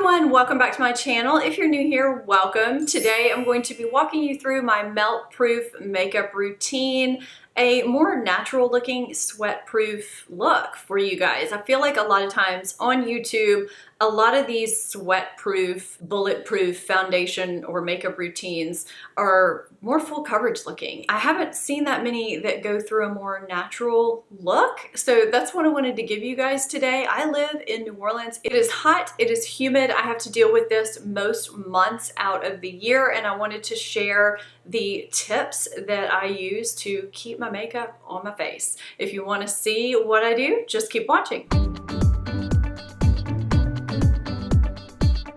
everyone, welcome back to my channel. If you're new here, welcome. Today I'm going to be walking you through my melt proof makeup routine, a more natural looking sweat proof look for you guys. I feel like a lot of times on YouTube, a lot of these sweat proof, bulletproof foundation or makeup routines are more full coverage looking. I haven't seen that many that go through a more natural look. So that's what I wanted to give you guys today. I live in New Orleans. It is hot, it is humid. I have to deal with this most months out of the year, and I wanted to share the tips that I use to keep my makeup on my face. If you want to see what I do, just keep watching.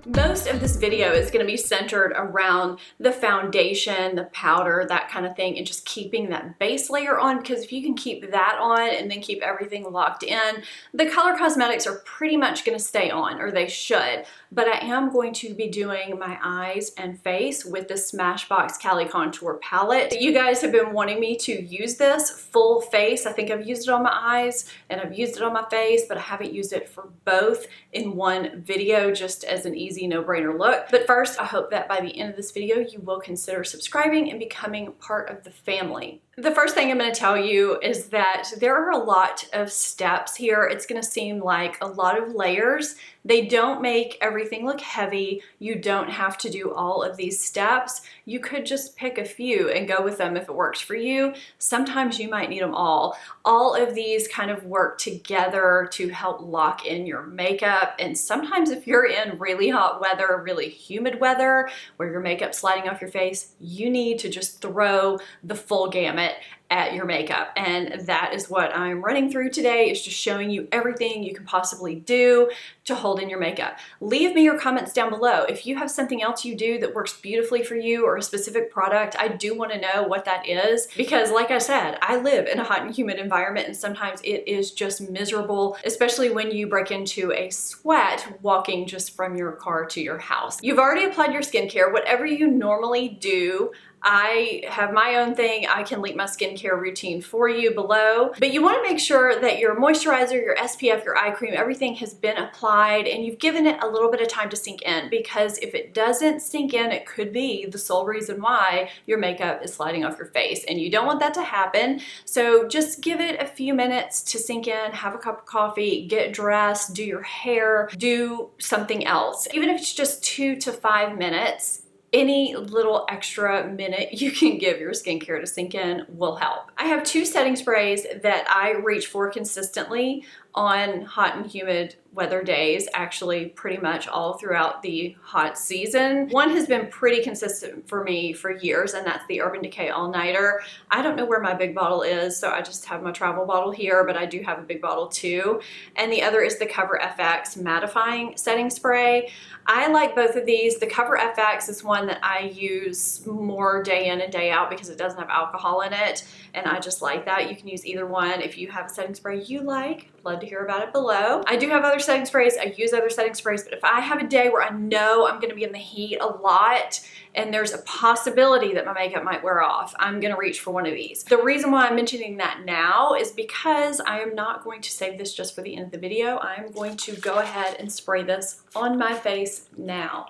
Most of this video is going to be centered around the foundation, the powder, that kind of thing, and just keeping that base layer on, because if you can keep that on and then keep everything locked in, the color cosmetics are pretty much going to stay on, or they should. But I am going to be doing my eyes and face with the Smashbox Cali contour palette. You guys have been wanting me to use this full face. I think I've used it on my eyes and I've used it on my face, but I haven't used it for both in one video, just as an easy no-brainer look. But first, I hope that by the end of this video, you will consider subscribing and becoming part of the family. The first thing I'm going to tell you is that there are a lot of steps here. It's going to seem like a lot of layers. They don't make everything look heavy. You don't have to do all of these steps. You could just pick a few and go with them if it works for you. Sometimes you might need them all. All of these kind of work together to help lock in your makeup. And sometimes if you're in really hot weather, really humid weather, where your makeup's sliding off your face, you need to just throw the full gamut at your makeup. And that is what I'm running through today, is just showing you everything you can possibly do to hold in your makeup. Leave me your comments down below. If you have something else you do that works beautifully for you, or a specific product, I do want to know what that is, because like I said, I live in a hot and humid environment, and sometimes it is just miserable, especially when you break into a sweat walking just from your car to your house. You've already applied your skincare. Whatever you normally do, I have my own thing. I can link my skincare routine for you below, but you want to make sure that your moisturizer, your SPF, your eye cream, everything has been applied and you've given it a little bit of time to sink in, because if it doesn't sink in, it could be the sole reason why your makeup is sliding off your face, and you don't want that to happen. So just give it a few minutes to sink in, have a cup of coffee, get dressed, do your hair, do something else. Even if it's just 2 to 5 minutes, any little extra minute you can give your skincare to sink in will help. I have 2 setting sprays that I reach for consistently on hot and humid weather days, actually pretty much all throughout the hot season. One has been pretty consistent for me for years, and that's the Urban Decay All Nighter. I don't know where my big bottle is, so I just have my travel bottle here, but I do have a big bottle too. And the other is the Cover FX Mattifying Setting Spray. I like both of these. The Cover FX is one that I use more day in and day out because it doesn't have alcohol in it, and I just like that. You can use either one. If you have a setting spray you like, I'd love to hear about it below. I do have other setting sprays. I use other setting sprays, but if I have a day where I know I'm going to be in the heat a lot and there's a possibility that my makeup might wear off, I'm going to reach for one of these. The reason why I'm mentioning that now is because I am not going to save this just for the end of the video. I'm going to go ahead and spray this on my face now.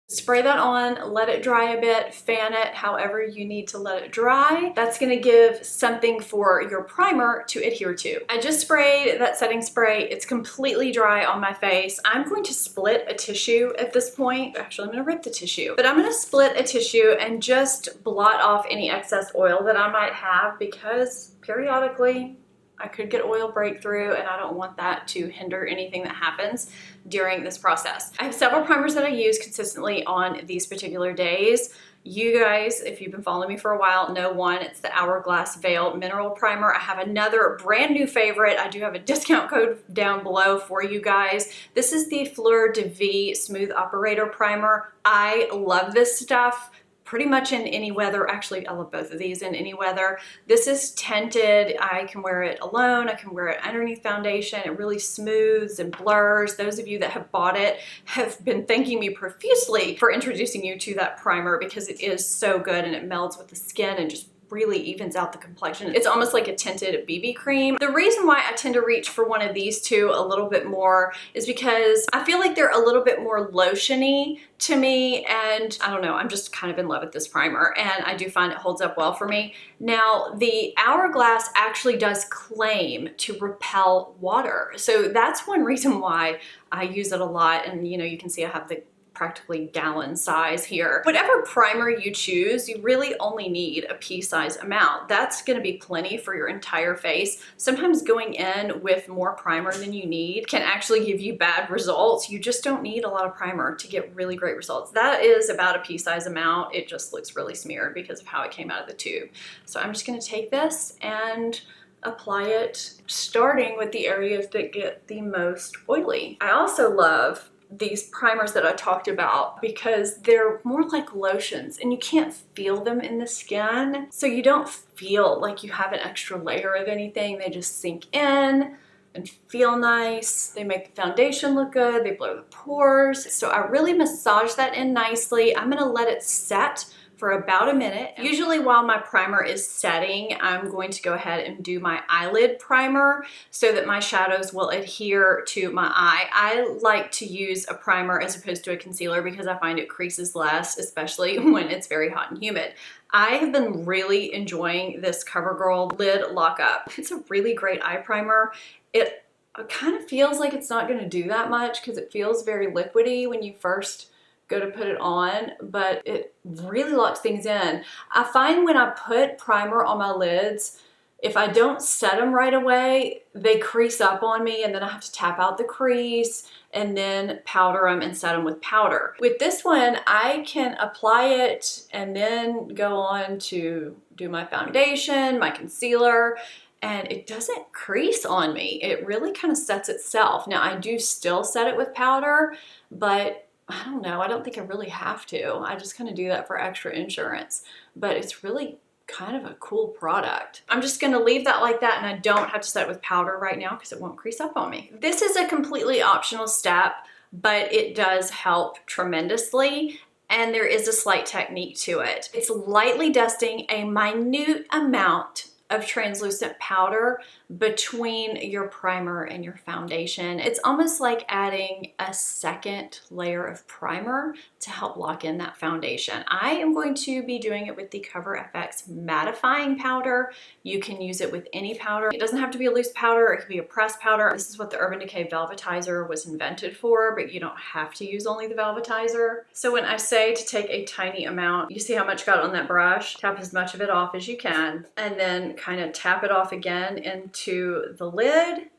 Spray that on, let it dry a bit, fan it however you need to let it dry. That's gonna give something for your primer to adhere to. I just sprayed that setting spray. It's completely dry on my face. I'm going to split a tissue at this point. Actually, I'm gonna rip the tissue, but I'm gonna split a tissue and just blot off any excess oil that I might have, because periodically I could get oil breakthrough, and I don't want that to hinder anything that happens during this process. I have several primers that I use consistently on these particular days. You guys, if you've been following me for a while, know one. It's the Hourglass Veil Mineral Primer. I have another brand new favorite. I do have a discount code down below for you guys. This is the Fleur de Vie Smooth Operator Primer. I love this stuff pretty much in any weather. Actually, I love both of these in any weather. This is tinted. I can wear it alone. I can wear it underneath foundation. It really smooths and blurs. Those of you that have bought it have been thanking me profusely for introducing you to that primer, because it is so good and it melds with the skin and just really evens out the complexion. It's almost like a tinted BB cream. The reason why I tend to reach for one of these two a little bit more is because I feel like they're a little bit more lotiony to me, and I don't know, I'm just kind of in love with this primer, and I do find it holds up well for me. Now, the Hourglass actually does claim to repel water, so that's one reason why I use it a lot. And you know, you can see I have the practically gallon size here. Whatever primer you choose, you really only need a pea-size amount. That's going to be plenty for your entire face. Sometimes going in with more primer than you need can actually give you bad results. You just don't need a lot of primer to get really great results. That is about a pea-size amount. It just looks really smeared because of how it came out of the tube. So I'm just going to take this and apply it, starting with the areas that get the most oily. I also love these primers that I talked about because they're more like lotions and you can't feel them in the skin. So you don't feel like you have an extra layer of anything. They just sink in and feel nice. They make the foundation look good. They blow the pores. So I really massage that in nicely. I'm gonna let it set for about a minute. Usually while my primer is setting, I'm going to go ahead and do my eyelid primer so that my shadows will adhere to my eye. I like to use a primer as opposed to a concealer because I find it creases less, especially when it's very hot and humid. I have been really enjoying this CoverGirl Lid Lock Up. It's a really great eye primer. It kind of feels like it's not gonna do that much because it feels very liquidy when you first go to put it on, but it really locks things in. I find when I put primer on my lids, if I don't set them right away, they crease up on me and then I have to tap out the crease and then powder them and set them with powder. With this one, I can apply it and then go on to do my foundation, my concealer, and it doesn't crease on me. It really kind of sets itself. Now, I do still set it with powder, but I don't know, I don't think I really have to. I just kind of do that for extra insurance, but it's really kind of a cool product. I'm just gonna leave that like that, and I don't have to set it with powder right now because it won't crease up on me. This is a completely optional step, but it does help tremendously, and there is a slight technique to it. It's lightly dusting a minute amount of translucent powder between your primer and your foundation. It's almost like adding a second layer of primer to help lock in that foundation. I am going to be doing it with the Cover FX Mattifying powder. You can use it with any powder. It doesn't have to be a loose powder, it could be a pressed powder. This is what the Urban Decay Velvetizer was invented for, but you don't have to use only the Velvetizer. So when I say to take a tiny amount, you see how much got on that brush? Tap as much of it off as you can, and then kind of tap it off again into the lid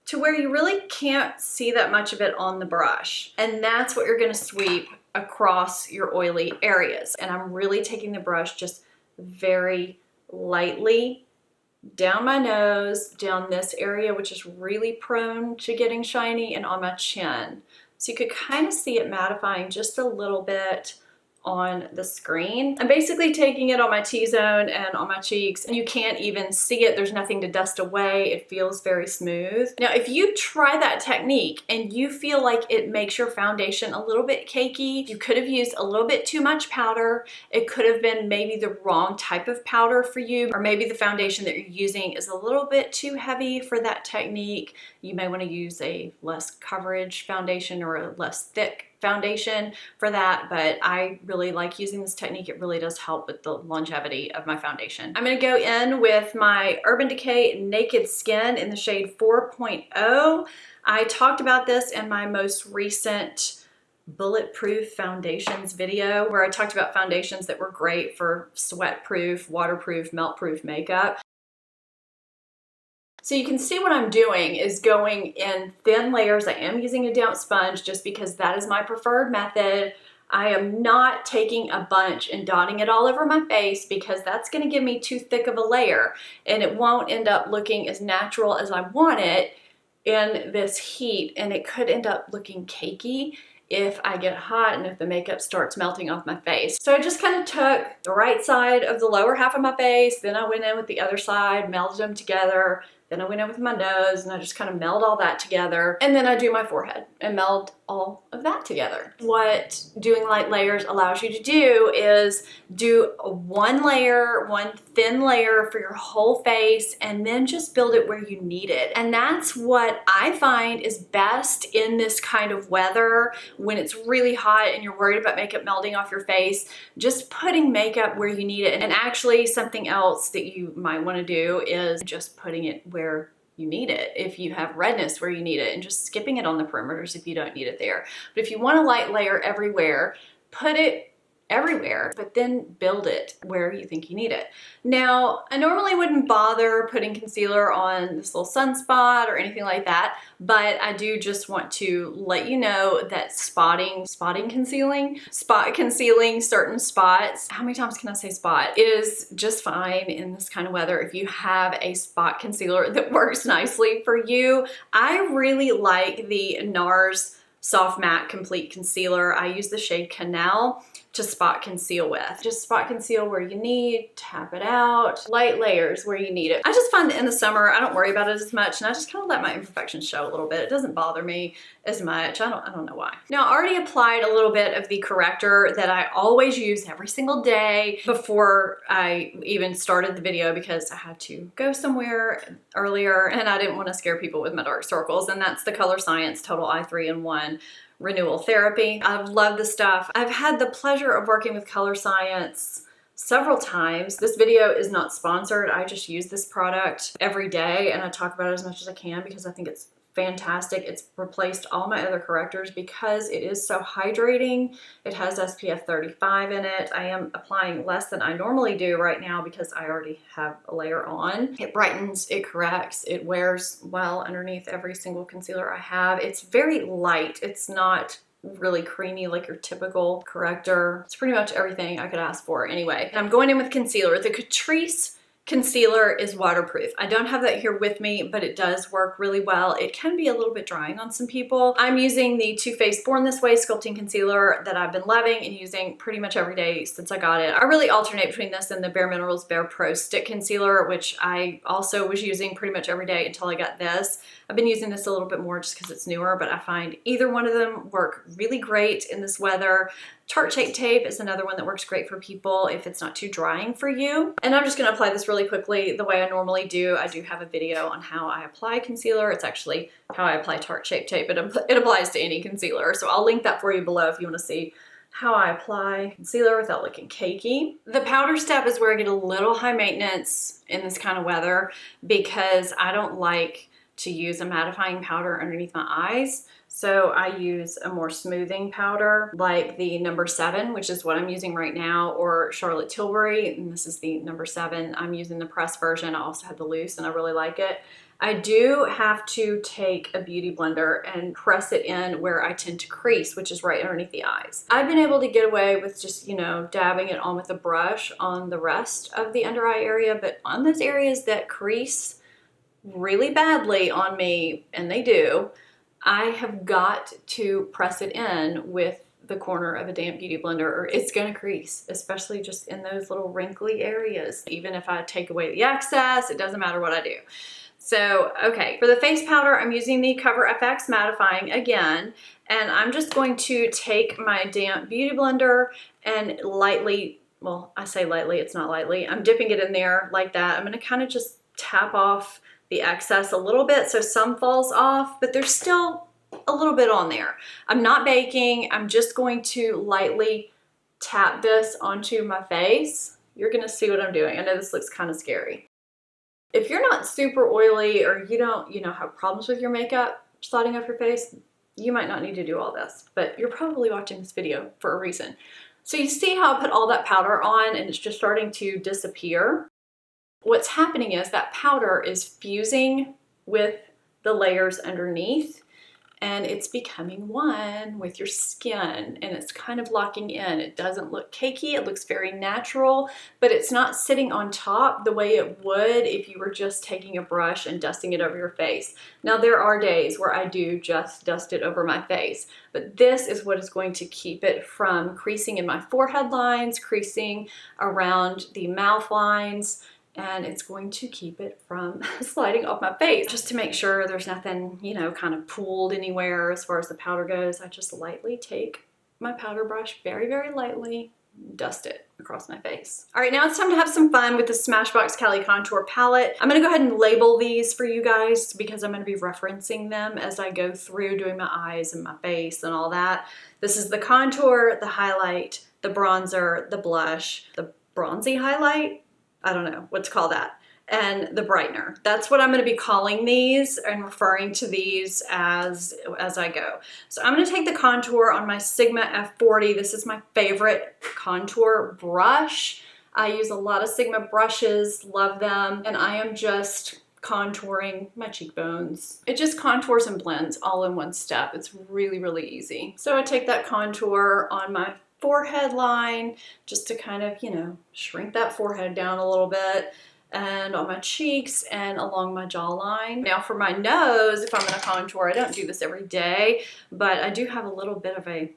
to where you really can't see that much of it on the brush. And that's what you're gonna sweep across your oily areas. And I'm really taking the brush just very lightly down my nose, down this area, which is really prone to getting shiny, and on my chin. So you could kind of see it mattifying just a little bit on the screen. I'm basically taking it on my T-zone and on my cheeks, and you can't even see it. There's nothing to dust away. It feels very smooth. Now, if you try that technique and you feel like it makes your foundation a little bit cakey, you could have used a little bit too much powder. It could have been maybe the wrong type of powder for you, or maybe the foundation that you're using is a little bit too heavy for that technique. You may want to use a less coverage foundation or a less thick foundation for that, but I really like using this technique. It really does help with the longevity of my foundation. I'm gonna go in with my Urban Decay Naked Skin in the shade 4.0. I talked about this in my most recent Bulletproof Foundations video, where I talked about foundations that were great for sweat-proof, waterproof, melt-proof makeup. So you can see what I'm doing is going in thin layers. I am using a damp sponge just because that is my preferred method. I am not taking a bunch and dotting it all over my face because that's going to give me too thick of a layer and it won't end up looking as natural as I want it in this heat, and it could end up looking cakey if I get hot and if the makeup starts melting off my face. So I just kind of took the right side of the lower half of my face, then I went in with the other side, melded them together, Then I went in with my nose and I just kind of meld all that together. And then I do my forehead and meld all of that together. What doing light layers allows you to do is do one layer, one thin layer for your whole face, and then just build it where you need it. And that's what I find is best in this kind of weather when it's really hot and you're worried about makeup melting off your face. Just putting makeup where you need it. And actually something else that you might want to do is just putting it where you need it. If you have redness where you need it, and just skipping it on the perimeters if you don't need it there. But if you want a light layer everywhere, put it everywhere, but then build it where you think you need it. Now, I normally wouldn't bother putting concealer on this little sunspot or anything like that, but I do just want to let you know that spot concealing certain spots, how many times can I say spot, is just fine in this kind of weather if you have a spot concealer that works nicely for you. I really like the NARS Soft Matte Complete Concealer. I use the shade Canal to spot conceal with. Just spot conceal where you need, tap it out, light layers where you need it. I just find that in the summer, I don't worry about it as much, and I just kind of let my imperfections show a little bit. It doesn't bother me as much. I don't know why. Now, I already applied a little bit of the corrector that I always use every single day before I even started the video because I had to go somewhere earlier and I didn't want to scare people with my dark circles, and that's the Color Science Total Eye 3-in-1 Renewal Therapy. I love this stuff. I've had the pleasure of working with Color Science several times. This video is not sponsored. I just use this product every day and I talk about it as much as I can because I think it's fantastic. It's replaced all my other correctors because it is so hydrating. It has SPF 35 in it. I am applying less than I normally do right now because I already have a layer on. It brightens, it corrects, it wears well underneath every single concealer I have. It's very light. It's not really creamy like your typical corrector. It's pretty much everything I could ask for anyway. And I'm going in with concealer. The Catrice concealer is waterproof. I don't have that here with me, but it does work really well. It can be a little bit drying on some people. I'm using the Too Faced Born This Way Sculpting Concealer that I've been loving and using pretty much every day since I got it. I really alternate between this and the Bare Minerals Bare Pro Stick Concealer, which I also was using pretty much every day until I got this. I've been using this a little bit more just because it's newer, but I find either one of them work really great in this weather. Tarte Shape Tape is another one that works great for people if it's not too drying for you. And I'm just gonna apply this really quickly the way I normally do. I do have a video on how I apply concealer. It's actually how I apply Tarte Shape Tape, but it applies to any concealer. So I'll link that for you below if you wanna see how I apply concealer without looking cakey. The powder step is where I get a little high maintenance in this kind of weather because I don't like to use a mattifying powder underneath my eyes. So I use a more smoothing powder like the number 7, which is what I'm using right now, or Charlotte Tilbury, and this is the number 7. I'm using the pressed version. I also have the loose and I really like it. I do have to take a beauty blender and press it in where I tend to crease, which is right underneath the eyes. I've been able to get away with just, you know, dabbing it on with a brush on the rest of the under eye area, but on those areas that crease really badly on me, and they do, I have got to press it in with the corner of a damp beauty blender or it's gonna crease, especially just in those little wrinkly areas. Even if I take away the excess, it doesn't matter what I do. So, okay, for the face powder, I'm using the Cover FX Mattifying again, and I'm just going to take my damp beauty blender and lightly, well, I say lightly, it's not lightly, I'm dipping it in there like that. I'm gonna kind of just tap off the excess a little bit so some falls off, but there's still a little bit on there. I'm not baking. I'm just going to lightly tap this onto my face. You're gonna see what I'm doing. I know this looks kind of scary. If you're not super oily or you don't, have problems with your makeup sliding off your face, you might not need to do all this, but you're probably watching this video for a reason. So you see how I put all that powder on and it's just starting to disappear? What's happening is that powder is fusing with the layers underneath and it's becoming one with your skin and it's kind of locking in. It doesn't look cakey, it looks very natural, but it's not sitting on top the way it would if you were just taking a brush and dusting it over your face. Now there are days where I do just dust it over my face, but this is what is going to keep it from creasing in my forehead lines, creasing around the mouth lines, and it's going to keep it from sliding off my face. Just to make sure there's nothing, you know, kind of pooled anywhere as far as the powder goes, I just lightly take my powder brush, very, very lightly, dust it across my face. All right, now it's time to have some fun with the Smashbox Cali Contour Palette. I'm gonna go ahead and label these for you guys because I'm gonna be referencing them as I go through doing my eyes and my face and all that. This is the contour, the highlight, the bronzer, the blush, the bronzy highlight, I don't know what to call that, and the brightener. That's what I'm going to be calling these and referring to these as I go. So I'm going to take the contour on my Sigma F40. This is my favorite contour brush. I use a lot of Sigma brushes, love them, and I am just contouring my cheekbones. It just contours and blends all in one step. It's really, really easy. So I take that contour on my forehead line just to kind of, you know, shrink that forehead down a little bit, and on my cheeks and along my jawline. Now for my nose, if I'm gonna contour, I don't do this every day, but I do have a little bit of a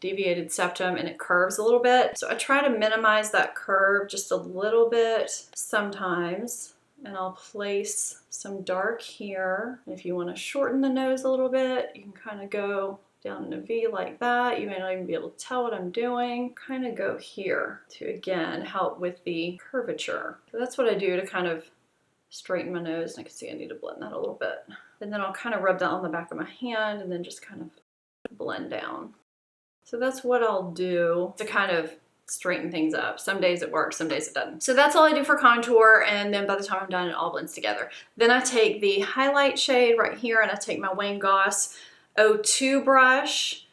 deviated septum and it curves a little bit. So I try to minimize that curve just a little bit sometimes, and I'll place some dark here. If you want to shorten the nose a little bit, you can kind of go down in a V like that. You may not even be able to tell what I'm doing. Kind of go here to, again, help with the curvature. So that's what I do to kind of straighten my nose. And I can see I need to blend that a little bit. And then I'll kind of rub that on the back of my hand and then just kind of blend down. So that's what I'll do to kind of straighten things up. Some days it works, some days it doesn't. So that's all I do for contour, and then by the time I'm done, it all blends together. Then I take the highlight shade right here and I take my Wayne Goss 02 brush,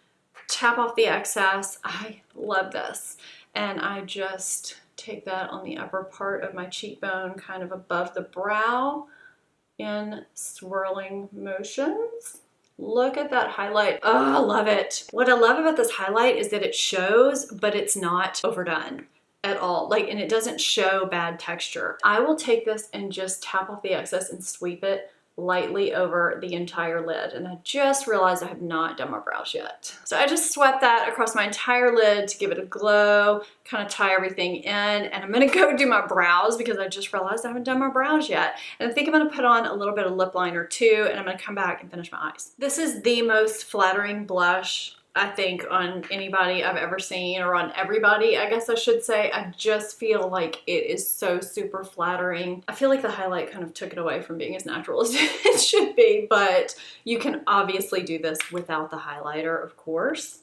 tap off the excess. I love this. And I just take that on the upper part of my cheekbone, kind of above the brow in swirling motions. Look at that highlight. Oh, I love it. What I love about this highlight is that it shows, but it's not overdone at all. Like, and it doesn't show bad texture. I will take this and just tap off the excess and sweep it lightly over the entire lid. And I just realized I have not done my brows yet. So I just swept that across my entire lid to give it a glow, kind of tie everything in. And I'm gonna go do my brows because I just realized I haven't done my brows yet. And I think I'm gonna put on a little bit of lip liner too, and I'm gonna come back and finish my eyes. This is the most flattering blush I think on anybody I've ever seen, or on everybody, I guess I should say. I just feel like it is so super flattering. I feel like the highlight kind of took it away from being as natural as it should be, but you can obviously do this without the highlighter, of course.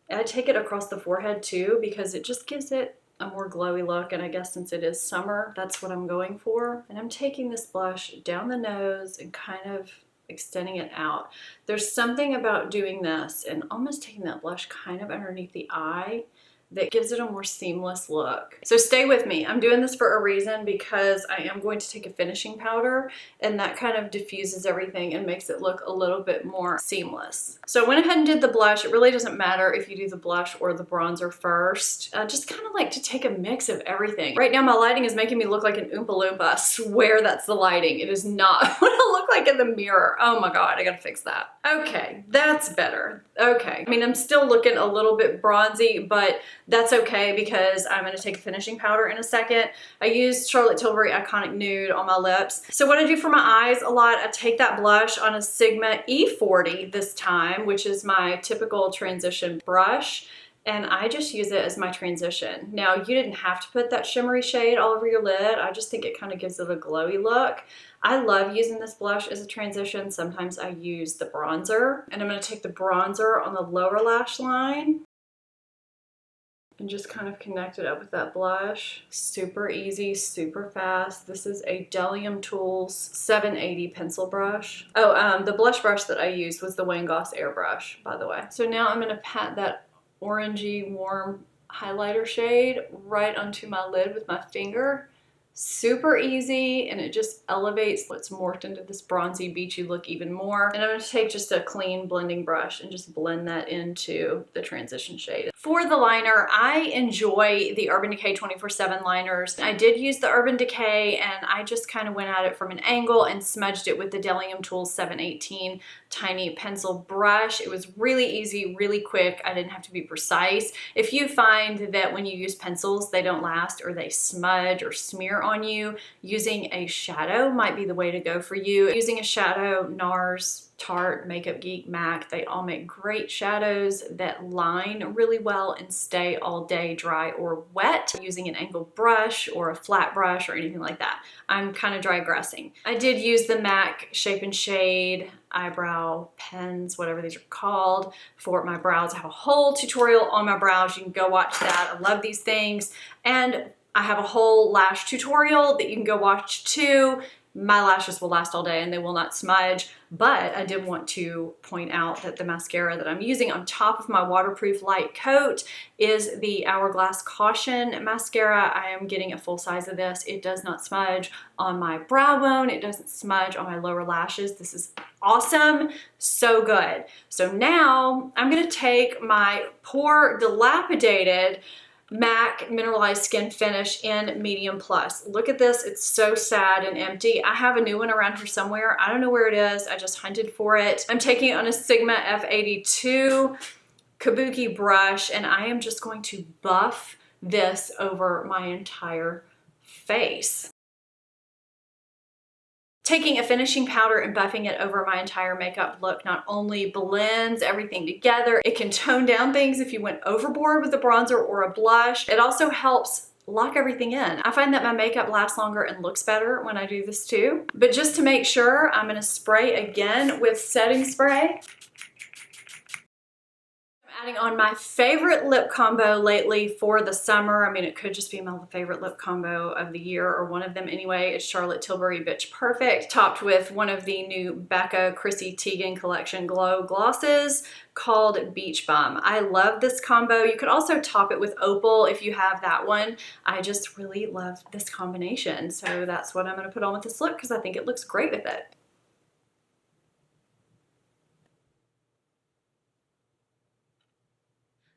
And I take it across the forehead too because it just gives it a more glowy look, and I guess since it is summer, that's what I'm going for. And I'm taking this blush down the nose and kind of extending it out. There's something about doing this and almost taking that blush kind of underneath the eye that gives it a more seamless look. So stay with me. I'm doing this for a reason because I am going to take a finishing powder, and that kind of diffuses everything and makes it look a little bit more seamless. So I went ahead and did the blush. It really doesn't matter if you do the blush or the bronzer first. I just kind of like to take a mix of everything. Right now my lighting is making me look like an Oompa Loompa. I swear that's the lighting. It is not what I look like in the mirror. Oh my God, I gotta fix that. Okay, that's better. Okay, I mean, I'm still looking a little bit bronzy, but that's okay because I'm going to take a finishing powder in a second. I used Charlotte Tilbury Iconic Nude on my lips. So what I do for my eyes a lot, I take that blush on a Sigma E40 this time, which is my typical transition brush, and I just use it as my transition. Now, you didn't have to put that shimmery shade all over your lid. I just think it kind of gives it a glowy look. I love using this blush as a transition. Sometimes I use the bronzer, and I'm going to take the bronzer on the lower lash line and just kind of connect it up with that blush. Super easy, super fast. This is a Delium Tools 780 pencil brush. Oh, the blush brush that I used was the Wayne Goss Airbrush, by the way. So now I'm gonna pat that orangey warm highlighter shade right onto my lid with my finger. Super easy, and it just elevates what's morphed into this bronzy beachy look even more. And I'm going to take just a clean blending brush and just blend that into the transition shade. For the liner, I enjoy the Urban Decay 24/7 liners. I did use the Urban Decay, and I just kind of went at it from an angle and smudged it with the Delium Tools 718. tiny pencil brush. It was really easy, really quick. I didn't have to be precise. If you find that when you use pencils, they don't last or they smudge or smear on you, using a shadow might be the way to go for you. Using a shadow, NARS, Tarte, Makeup Geek, MAC, they all make great shadows that line really well and stay all day dry or wet. Using an angled brush or a flat brush or anything like that. I'm kind of dry grassing. I did use the MAC Shape and Shade eyebrow pens, whatever these are called, for my brows. I have a whole tutorial on my brows. You can go watch that. I love these things. And I have a whole lash tutorial that you can go watch too. My lashes will last all day and they will not smudge, but I did want to point out that the mascara that I'm using on top of my waterproof light coat is the Hourglass Caution mascara. I am getting a full size of this. It does not smudge on my brow bone. It doesn't smudge on my lower lashes. This is awesome. So good. So now I'm going to take my poor dilapidated MAC Mineralized Skin Finish in Medium Plus. Look at this. It's so sad and empty. I have a new one around here somewhere. I don't know where it is. I just hunted for it. I'm taking it on a Sigma F82 kabuki brush, and I am just going to buff this over my entire face. Taking a finishing powder and buffing it over my entire makeup look not only blends everything together, it can tone down things if you went overboard with a bronzer or a blush. It also helps lock everything in. I find that my makeup lasts longer and looks better when I do this too. But just to make sure, I'm gonna spray again with setting spray. Adding on my favorite lip combo lately for the summer. I mean, it could just be my favorite lip combo of the year, or one of them anyway. It's Charlotte Tilbury Bitch Perfect, topped with one of the new Becca Chrissy Teigen collection glow glosses called Beach Bum. I love this combo. You could also top it with Opal if you have that one. I just really love this combination. So that's what I'm gonna put on with this look because I think it looks great with it.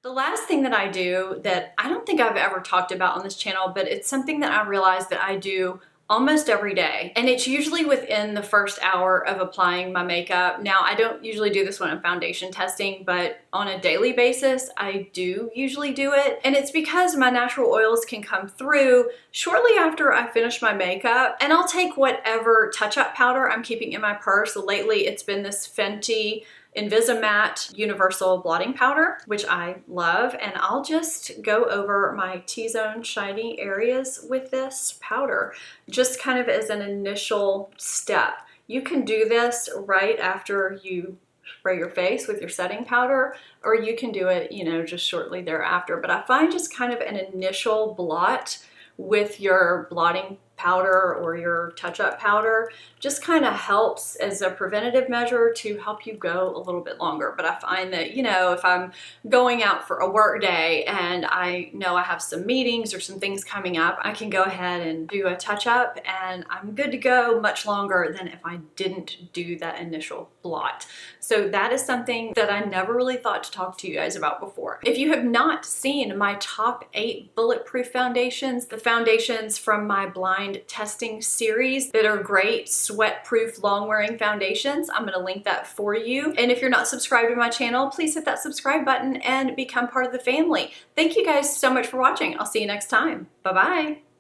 The last thing that I do that I don't think I've ever talked about on this channel, but it's something that I realize that I do almost every day. And it's usually within the first hour of applying my makeup. Now, I don't usually do this when I'm foundation testing, but on a daily basis, I do usually do it. And it's because my natural oils can come through shortly after I finish my makeup. And I'll take whatever touch-up powder I'm keeping in my purse. Lately, it's been this Fenty Invisimatte Universal Blotting Powder, which I love, and I'll just go over my T-zone shiny areas with this powder, just kind of as an initial step. You can do this right after you spray your face with your setting powder, or you can do it, you know, just shortly thereafter. But I find just kind of an initial blot with your blotting powder or your touch-up powder just kind of helps as a preventative measure to help you go a little bit longer. But I find that, you know, if I'm going out for a work day and I know I have some meetings or some things coming up, I can go ahead and do a touch-up and I'm good to go much longer than if I didn't do that initial blot. So that is something that I never really thought to talk to you guys about before. If you have not seen my top 8 bulletproof foundations, the foundations from my blind testing series that are great sweat-proof long-wearing foundations, I'm going to link that for you. And if you're not subscribed to my channel, please hit that subscribe button and become part of the family. Thank you guys so much for watching. I'll see you next time. Bye-bye.